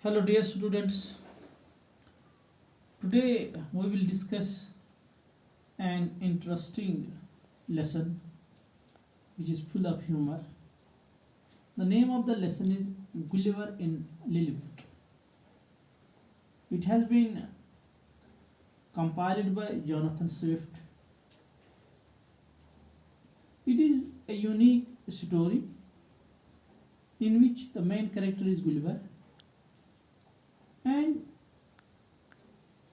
Hello, dear students. Today we will discuss an interesting lesson which is full of humor. The name of the lesson is Gulliver in Lilliput. It has been compiled by Jonathan Swift. It is a unique story in which the main character is Gulliver, and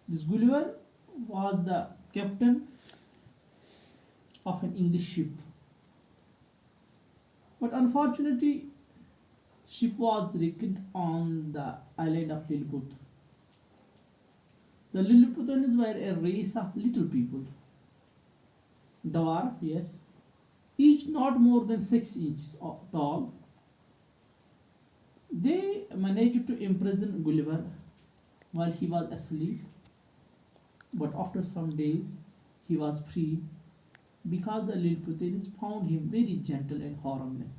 this Gulliver was the captain of an English ship. But unfortunately, ship was wrecked on the island of Lilliput. The Lilliputians were a race of little people, dwarf, yes, each not more than 6 inches tall. They managed to imprison Gulliver while he was asleep, but after some days he was freed because the Lilliputians found him very gentle and harmless.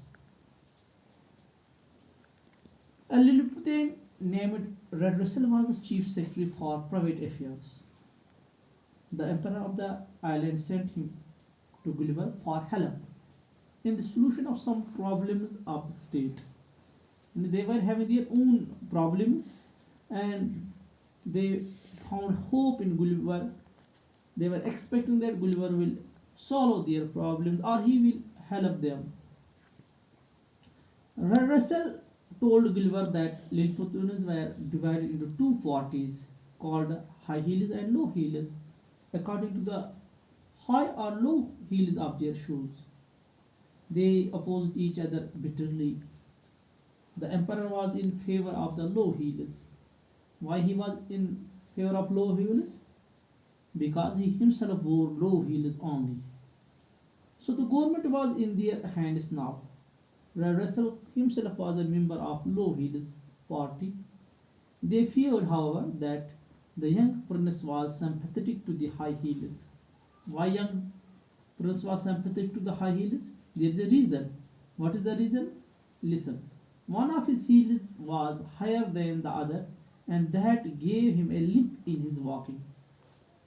A Lilliputian named Red Russell was the chief secretary for private affairs. The emperor of the island sent him to Gulliver for help in the solution of some problems of the state. And they were having their own problems, and they found hope in Gulliver. They were expecting that Gulliver will solve their problems or he will help them. Russell told Gulliver that Lilliputians were divided into two parties called high heels and low heels according to the high or low heels of their shoes. They opposed each other bitterly. The emperor was in favor of the low heels. Why he was in favor of low heels? Because he himself wore low heels only. So the government was in their hands now. Russell himself was a member of low heels party. They feared, however, that the young prince was sympathetic to the high heels. Why young prince was sympathetic to the high heels? There is a reason. What is the reason? Listen. One of his heels was higher than the other, and that gave him a limp in his walking.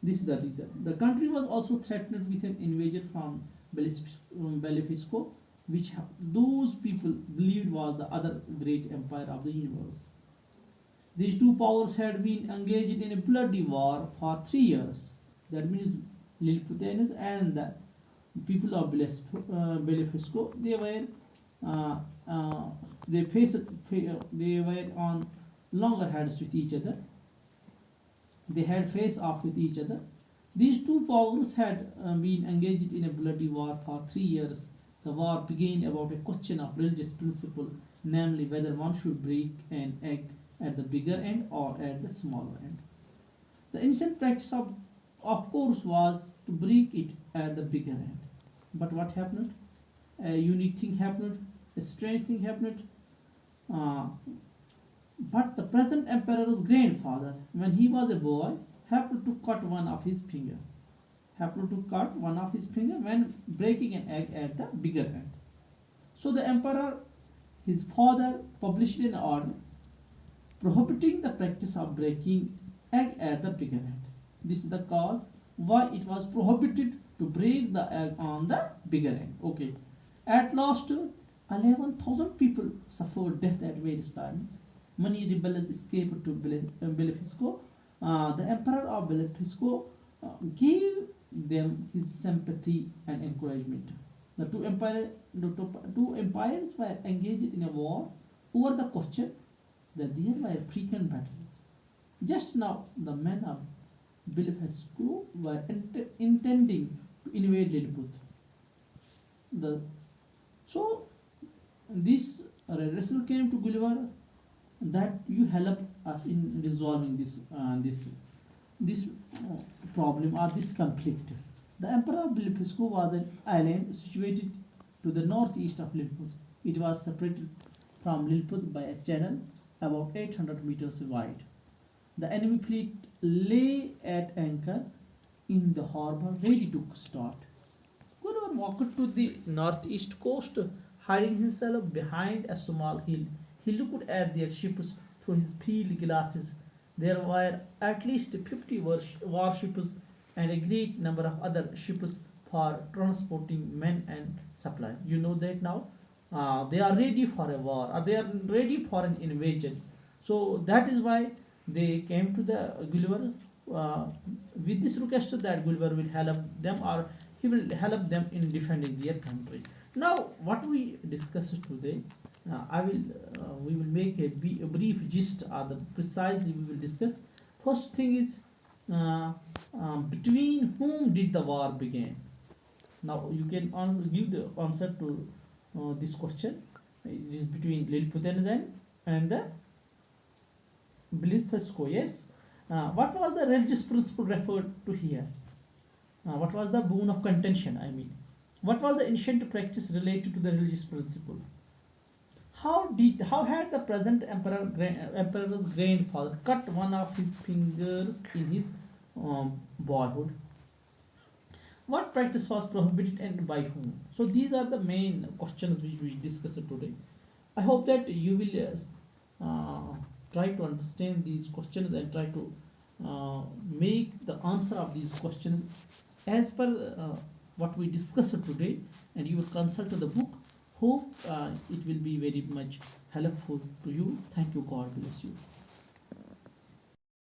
This is the reason. The country was also threatened with an invasion from Belifisco, which those people believed was the other great empire of the universe. These two powers had been engaged in a bloody war for 3 years. That means Lilliputians and the people of Belifisco, uh, uh, they were on loggerheads with each other. They had face off with each other. These two powers had been engaged in a bloody war for 3 years. The war began about a question of religious principle, namely whether one should break an egg at the bigger end or at the smaller end. The ancient practice of course, was to break it at the bigger end. But what happened? A unique thing happened, a strange thing happened. Uh, but the present emperor's grandfather, when he was a boy, happened to cut one of his finger. Happened to cut one of his finger when breaking an egg at the bigger end. So the emperor, his father, published an order prohibiting the practice of breaking egg at the bigger end. This is the cause why it was prohibited to break the egg on the bigger end. Okay. At last, 11,000 people suffered death at various times. Many rebels escaped to Belifisco. The emperor of Belifisco gave them his sympathy and encouragement. The two empires were engaged in a war over the question that there were frequent battles. Just now, the men of Belifisco were intending to invade Lilliput. The, so this Russell came to Gulliver that you help us in resolving this problem or this conflict. The Emperor of Lilliput was an island situated to the northeast of Lilliput. It was separated from Lilliput by a channel about 800 meters wide. The enemy fleet lay at anchor in the harbor ready to start. Gulliver walked to the northeast coast, hiding himself behind a small hill. He looked at their ships through his field glasses. There were at least 50 warships and a great number of other ships for transporting men and supply. You know that now they are ready for a war, or they are ready for an invasion. So that is why they came to the Gulliver with this request that Gulliver will help them, or he will help them in defending their country. Now, what we discussed today, we will make a brief gist, or the precisely we will discuss. First thing is, between whom did the war begin? Now you can give the answer to this question. It is between Lilliputians and the Blefusco. Yes. What was the religious principle referred to here? What was the boon of contention? I mean, what was the ancient practice related to the religious principle? How had the present emperor's grandfather cut one of his fingers in his boyhood? What practice was prohibited and by whom? So these are the main questions which we discussed today. I hope that you will try to understand these questions and try to make the answer of these questions as per what we discussed today, and you will consult the book. Hope it will be very much helpful to you. Thank you. God bless you.